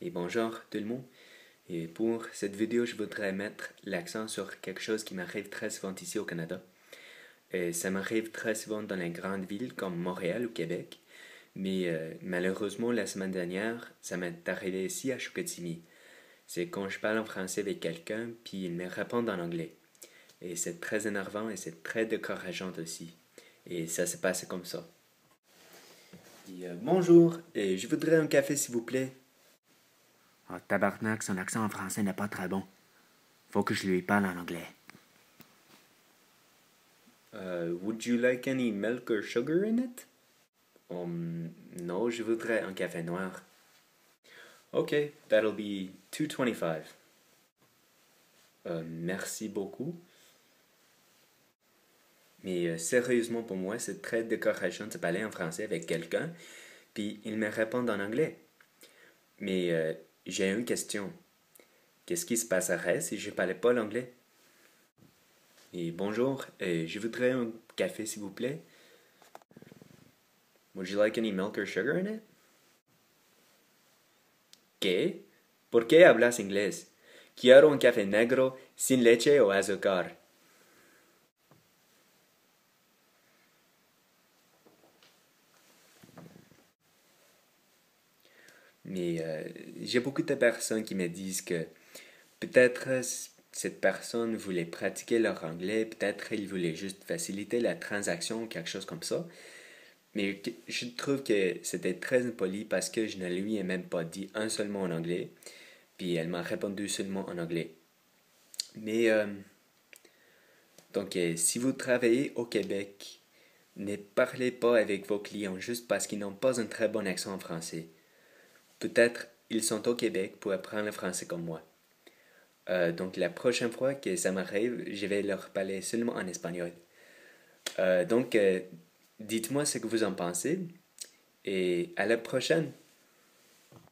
Et bonjour tout le monde. Et pour cette vidéo, je voudrais mettre l'accent sur quelque chose qui m'arrive très souvent ici au Canada. Et ça m'arrive très souvent dans les grandes villes comme Montréal ou Québec. Mais malheureusement, la semaine dernière, ça m'est arrivé ici à Chicoutimi. C'est quand je parle en français avec quelqu'un, puis il me répond en anglais. Et c'est très énervant et c'est très décourageant aussi. Et ça s'est passé comme ça. Bonjour, et je voudrais un café s'il vous plaît. Oh, tabarnak, son accent en français n'est pas très bon. Faut que je lui parle en anglais. Would you like any milk or sugar in it? Non, je voudrais un café noir. Okay, that'll be 2.25. Merci beaucoup. Mais sérieusement, pour moi, c'est très décourageant de parler en français avec quelqu'un, puis il me répond en anglais. Mais j'ai une question. Qu'est-ce qui se passerait si je parlais pas l'anglais? Et bonjour, je voudrais un café s'il vous plaît. Would you like any milk or sugar in it? ¿Qué? ¿Por qué hablas inglés? Quiero un café negro sin leche o azúcar. Mais j'ai beaucoup de personnes qui me disent que peut-être cette personne voulait pratiquer leur anglais, peut-être il voulait juste faciliter la transaction ou quelque chose comme ça. Mais je trouve que c'était très impoli parce que je ne lui ai même pas dit un seul mot en anglais, puis elle m'a répondu seulement en anglais. Mais donc si vous travaillez au Québec, ne parlez pas avec vos clients juste parce qu'ils n'ont pas un très bon accent en français. Peut-être ils sont au Québec pour apprendre le français comme moi. Donc la prochaine fois que ça m'arrive, je vais leur parler seulement en espagnol. Donc dites-moi ce que vous en pensez et à la prochaine.